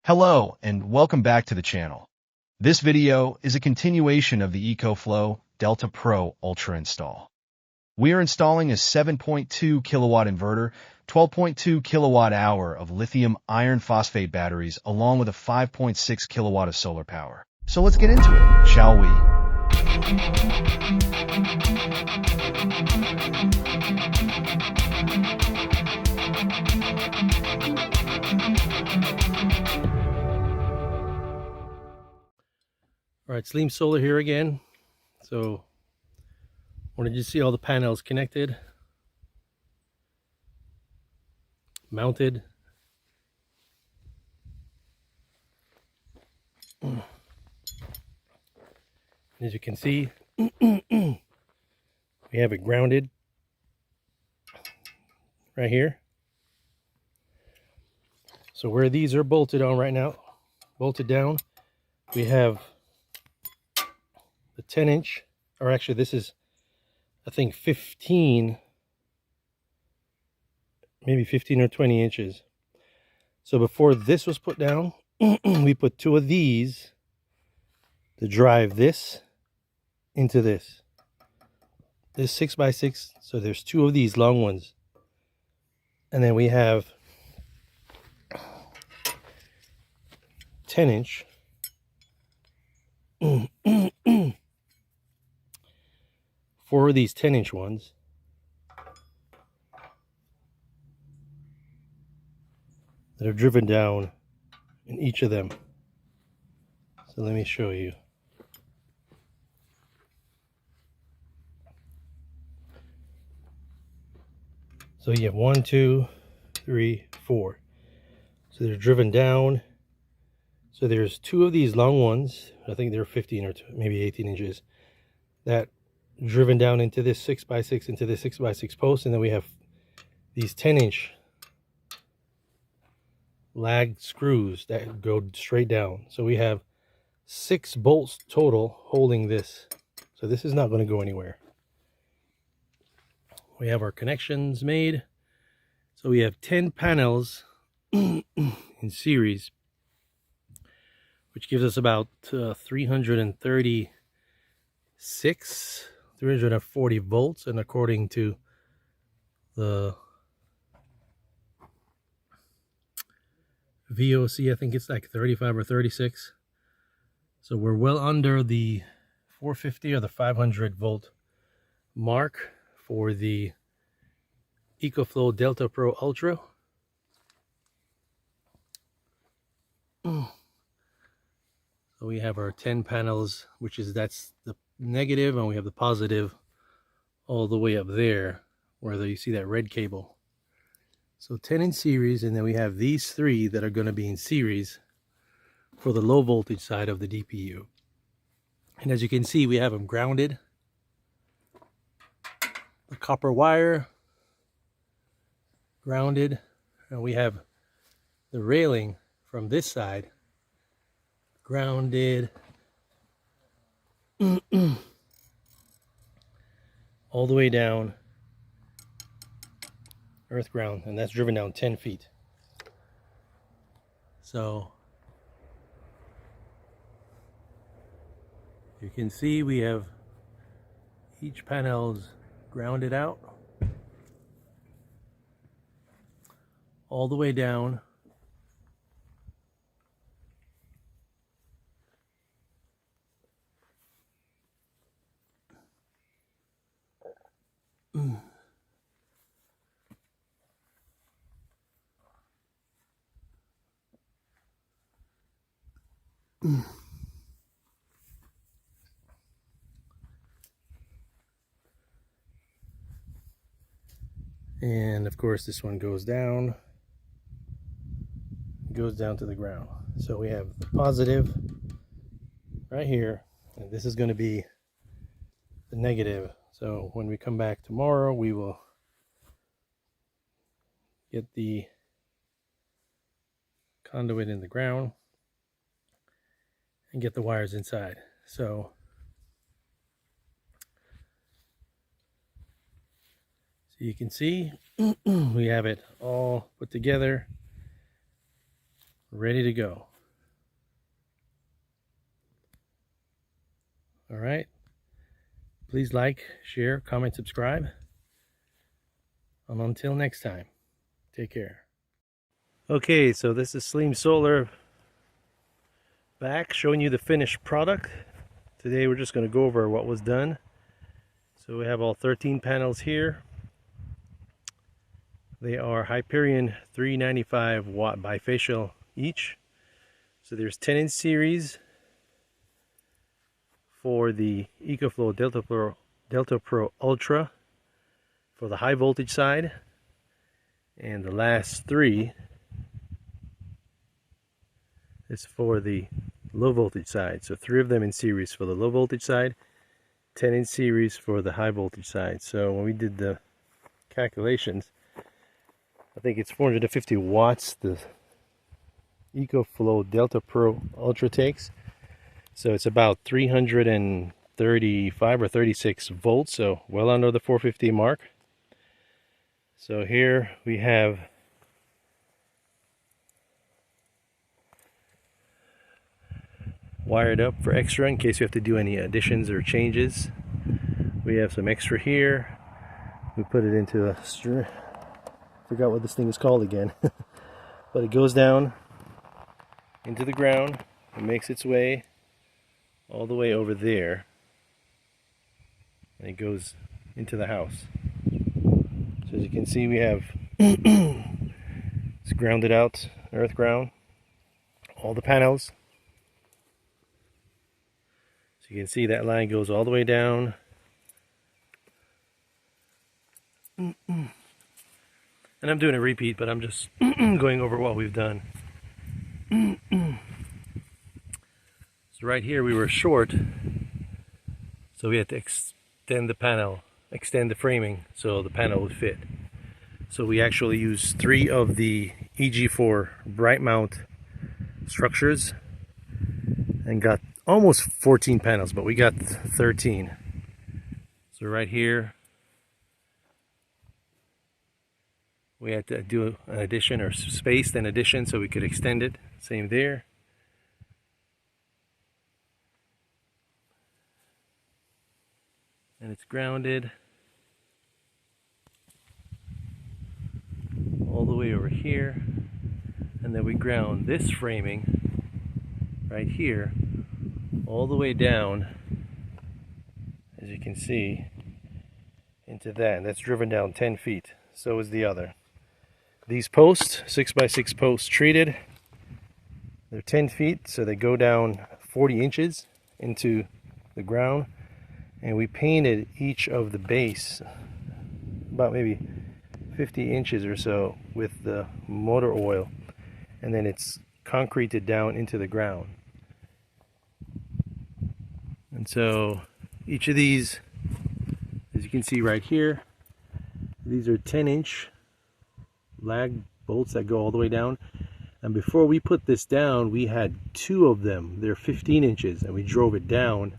Hello and welcome back to the channel. This video is a continuation of the Ecoflow Delta Pro Ultra install. We are installing a 7.2 kilowatt inverter, 12.2 kilowatt hour of lithium iron phosphate batteries, along with a 5.6 kilowatt of solar power. So let's get into it, shall we? All right, SleemSolar here again. So wanted you to see all the panels connected, mounted. As you can see, we have it grounded right here. So where these are bolted on right now, bolted down, we have the 10-inch, or actually this is, I think 15, maybe 15 or 20 inches. So before this was put down, we put two of these to drive this into this 6x6. So there's two of these long ones, and then we have 10-inch four of these 10-inch ones that are driven down in each of them. So let me show you. So you have 1, 2, 3, 4. So they're driven down. So there's two of these long ones. I think they're 15 or maybe 18 inches. That driven down into this 6x6, into this 6x6 post. And then we have these 10-inch lag screws that go straight down. So we have 6 bolts total holding this. So this is not going to go anywhere. We have our connections made. So we have 10 panels in series, which gives us about 340 volts. And according to the VOC, I think it's like 35 or 36. So we're well under the 450 or the 500 volt mark for the Ecoflow Delta Pro Ultra. So we have our 10 panels, that's the negative, and we have the positive all the way up there where you see that red cable. So 10 in series, and then we have these 3 that are going to be in series for the low voltage side of the DPU. And as you can see, we have them grounded. The copper wire grounded, and we have the railing from this side grounded all the way down, earth ground, and that's driven down 10 feet. So you can see we have each panel's grounded out all the way down. And of course this one goes down to the ground. So we have the positive right here, and this is going to be the negative. So when we come back tomorrow, we will get the conduit in the ground and get the wires inside. So you can see we have it all put together, ready to go. All right. Please like, share, comment, subscribe. And until next time, take care. Okay, so this is SleemSolar back showing you the finished product. Today we're just going to go over what was done. So we have all 13 panels here. They are Hyperion 395 watt bifacial each. So there's 10 in series for the Ecoflow Delta Pro Ultra for the high voltage side, and the last 3 is for the low voltage side. So 3 of them in series for the low voltage side, 10 in series for the high voltage side. So when we did the calculations, I think it's 450 watts the Ecoflow Delta Pro Ultra takes. So it's about 335 or 36 volts, so well under the 450 mark. So here we have wired up for extra in case you have to do any additions or changes. We have some extra here. We put it into a forgot what this thing is called again. But it goes down into the ground and makes its way all the way over there, and it goes into the house. So as you can see, we have it's grounded out, earth ground, all the panels. So you can see that line goes all the way down. And I'm doing a repeat, but I'm just going over what we've done. So right here we were short, so we had to extend the panel, extend the framing so the panel would fit. So we actually used 3 of the EG4 bright mount structures and got almost 14 panels, but we got 13. So right here we had to do an addition, or spaced an addition so we could extend it. Same there. And it's grounded all the way over here. And then we ground this framing right here all the way down, as you can see, into that. And that's driven down 10 feet. So is the other. These posts, 6x6 posts treated, they're 10 feet, so they go down 40 inches into the ground. And we painted each of the base about maybe 50 inches or so with the motor oil, and then it's concreted down into the ground. And so each of these, as you can see right here, these are 10-inch lag bolts that go all the way down. And before we put this down, we had 2 of them. They're 15 inches, and we drove it down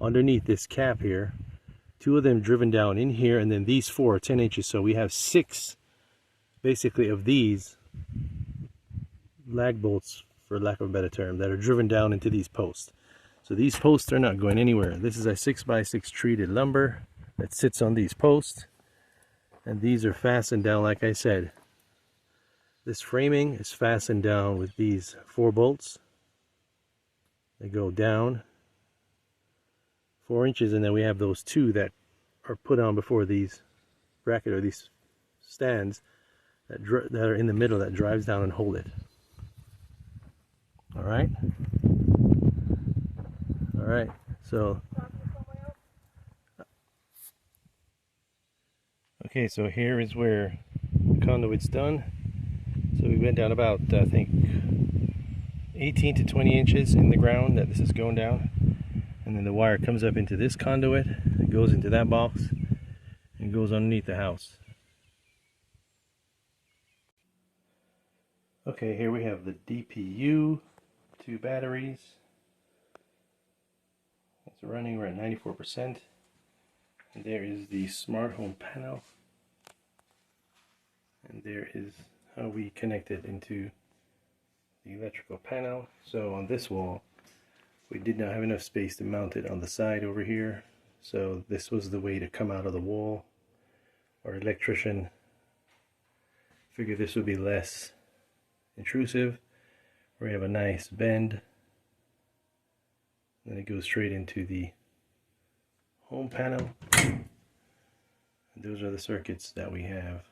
underneath this cap here. 2 of them driven down in here, and then these 4 are 10 inches. So we have 6 basically of these lag bolts, for lack of a better term, that are driven down into these posts. So these posts are not going anywhere. This is a 6x6 treated lumber that sits on these posts, and these are fastened down. Like I said, this framing is fastened down with these 4 bolts. They go down 4 inches, and then we have those 2 that are put on before these bracket, or these stands that are in the middle, that drives down and hold it. All right. All right. So okay, so here is where the conduit's done. So we went down about, I think, 18 to 20 inches in the ground that this is going down. And then the wire comes up into this conduit, it goes into that box, and goes underneath the house. Okay, here we have the DPU, 2 batteries. It's running, we're at 94%. And there is the smart home panel. And there is how we connect it into the electrical panel. So on this wall, We did not have enough space to mount it on the side over here, so this was the way to come out of the wall. Our electrician figured this would be less intrusive. We have a nice bend, then it goes straight into the home panel. And those are the circuits that we have.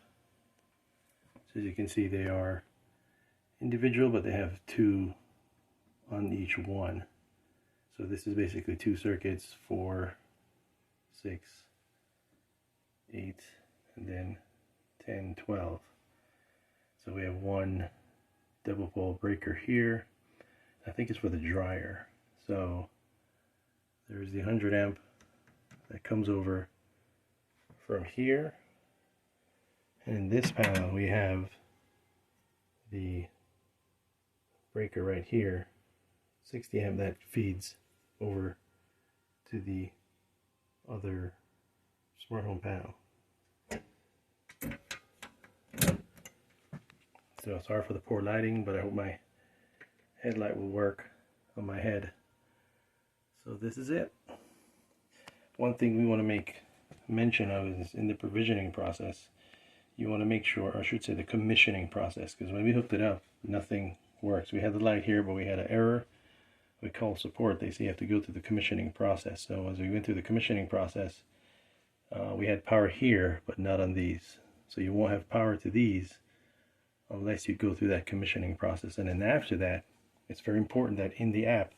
So as you can see, they are individual, but they have two on each one. So this is basically two circuits, 4, 6, 8, and then 10, 12. So we have one double pole breaker here. I think it's for the dryer. So there's the 100 amp that comes over from here. And in this panel we have the breaker right here, 60 amp, that feeds over to the other smart home panel. So sorry for the poor lighting, but I hope my headlight will work on my head. So this is it. One thing we want to make mention of is in the provisioning process, you want to make sure, or I should say the commissioning process, because when we hooked it up, nothing works. We had the light here, but we had an error. We call support. They say you have to go through the commissioning process. So as we went through the commissioning process, we had power here, but not on these. So you won't have power to these unless you go through that commissioning process. And then after that, it's very important that in the app,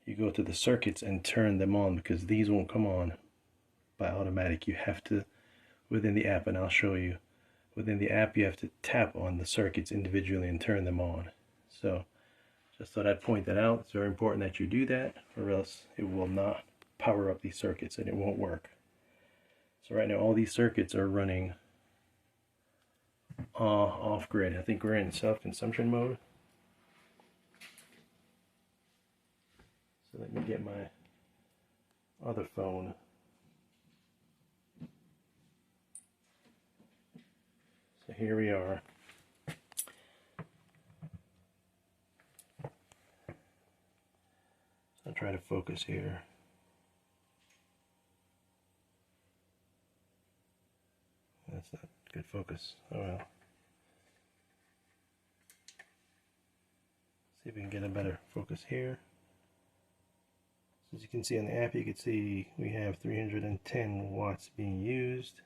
you go to the circuits and turn them on, because these won't come on by automatic. You have to, within the app, and I'll show you, within the app you have to tap on the circuits individually and turn them on. So just thought I'd point that out. It's very important that you do that, or else it will not power up these circuits and it won't work. So right now all these circuits are running off grid. I think we're in self-consumption mode. So let me get my other phone. So here we are. I'll try to focus here. That's not good focus. Oh well. See if we can get a better focus here. So as you can see on the app, you can see we have 310 watts being used.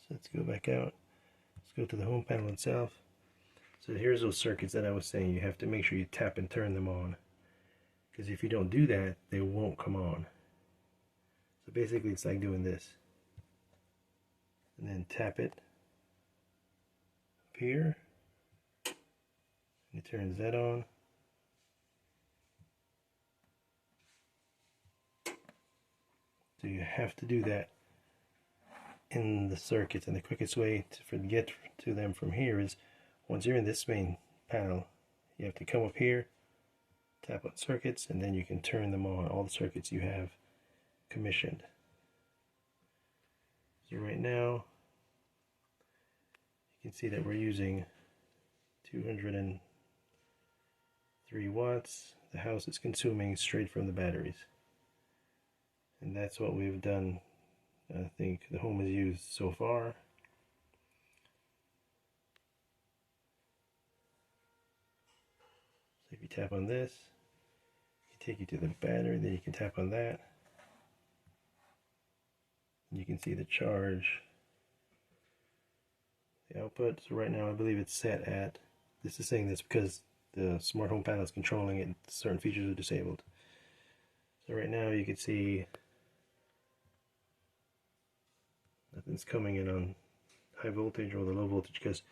So let's go back out. Let's go to the home panel itself. So here's those circuits that I was saying. You have to make sure you tap and turn them on, because if you don't do that, they won't come on. So basically it's like doing this, and then tap it up here, and it turns that on. So you have to do that in the circuits, and the quickest way to get to them from here is, once you're in this main panel, you have to come up here, tap on circuits, and then you can turn them on, all the circuits you have commissioned. So right now, you can see that we're using 203 watts. The house is consuming straight from the batteries. And that's what we've done. I think the home has used so far. So if you tap on this, it take you to the battery, then you can tap on that. And you can see the charge, the output. So right now I believe it's set at, this is saying this because the smart home panel is controlling it, certain features are disabled. So right now you can see nothing's coming in on high voltage or the low voltage, because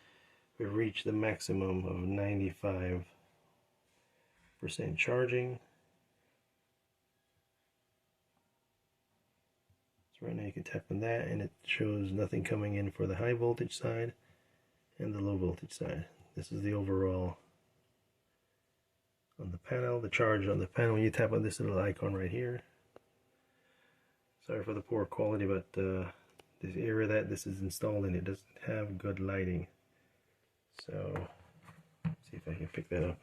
we've reached the maximum of 95% charging. So right now you can tap on that and it shows nothing coming in for the high voltage side and the low voltage side. This is the overall on the panel, the charge on the panel. When you tap on this little icon right here, Sorry for the poor quality, but this area that this is installed in, it doesn't have good lighting. So, let's see if I can pick that up.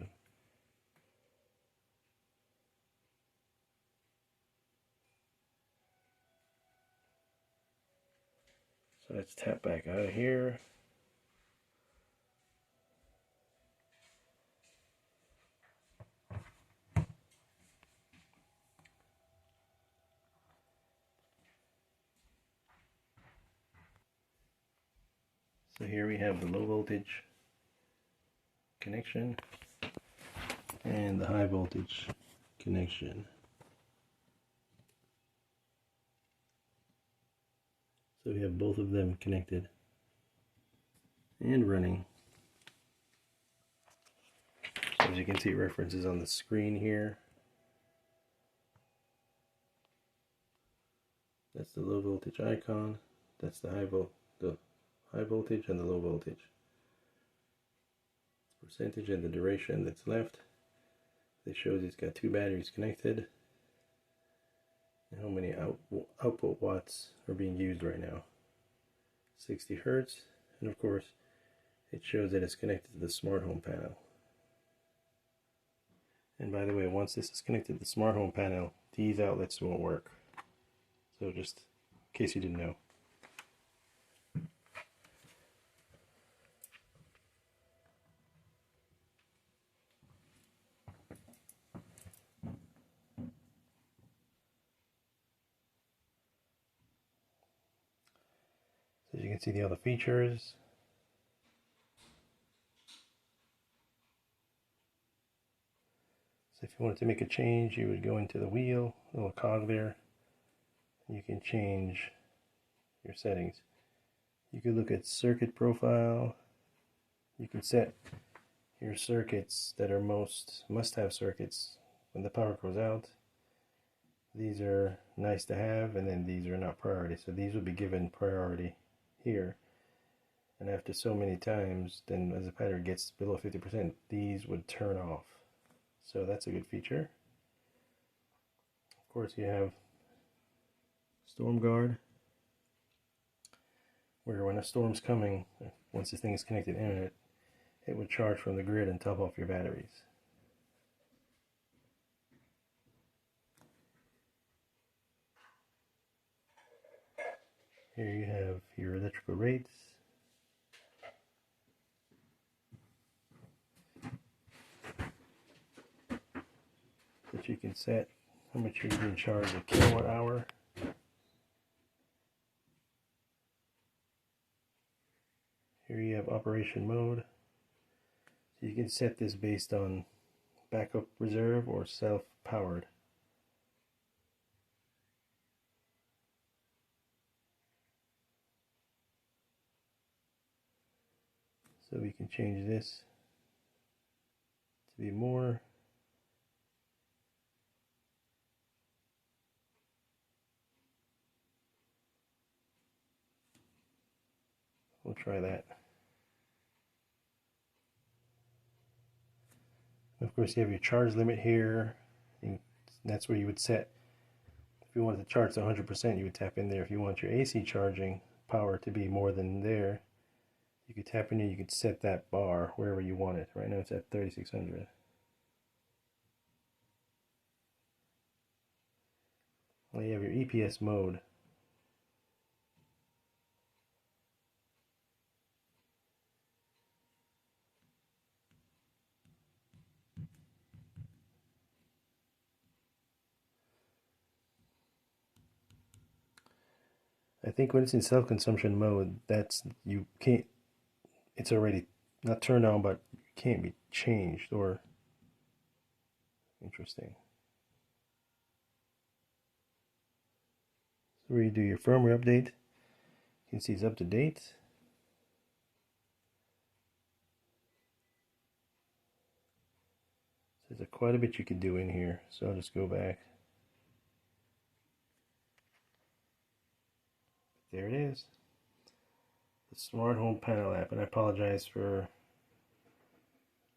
So let's tap back out of here. So here we have the low voltage connection and the high voltage connection. So we have both of them connected and running. So as you can see, references on the screen here. That's the low voltage icon. That's the high voltage and the low voltage. Percentage and the duration that's left. It shows it's got 2 batteries connected and how many output watts are being used right now. 60 Hertz, and of course it shows that it's connected to the smart home panel. And by the way, once this is connected to the smart home panel, these outlets won't work. So just in case you didn't know. So you can see the other features. So if you wanted to make a change, you would go into the wheel, little cog there. You can change your settings. You could look at circuit profile. You can set your circuits that are must-have circuits when the power goes out. These are nice to have, and then these are not priority. So these will be given priority here. And after so many times, then as the battery gets below 50%, these would turn off. So that's a good feature. Of course, you have storm guard, where when a storm's coming, once this thing is connected to the internet, it would charge from the grid and top off your batteries. Here you have your electrical rates. That you can set how much you're being charged a kilowatt hour. Here you have operation mode. So you can set this based on backup reserve or self-powered. So we can change this to be more. We'll try that. Of course, you have your charge limit here. That's where you would set. If you wanted to charge to 100%, you would tap in there. If you want your AC charging power to be more than there, you could tap in here. You could set that bar wherever you want it. Right now it's at 3600. Well, you have your EPS mode. I think when it's in self-consumption mode, you can't, it's already not turned on, but can't be changed or interesting. So where you do your firmware update, you can see it's up to date. So there's quite a bit you can do in here. So I'll just go back. There it is. The smart home panel app, and I apologize for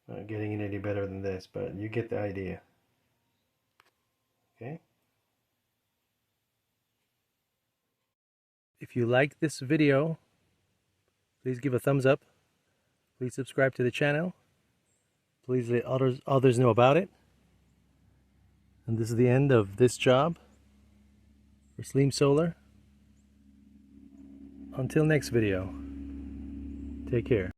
not getting it any better than this, but you get the idea. Okay. If you liked this video, please give a thumbs up. Please subscribe to the channel. Please let others know about it. And this is the end of this job for SleemSolar. Until next video, take care.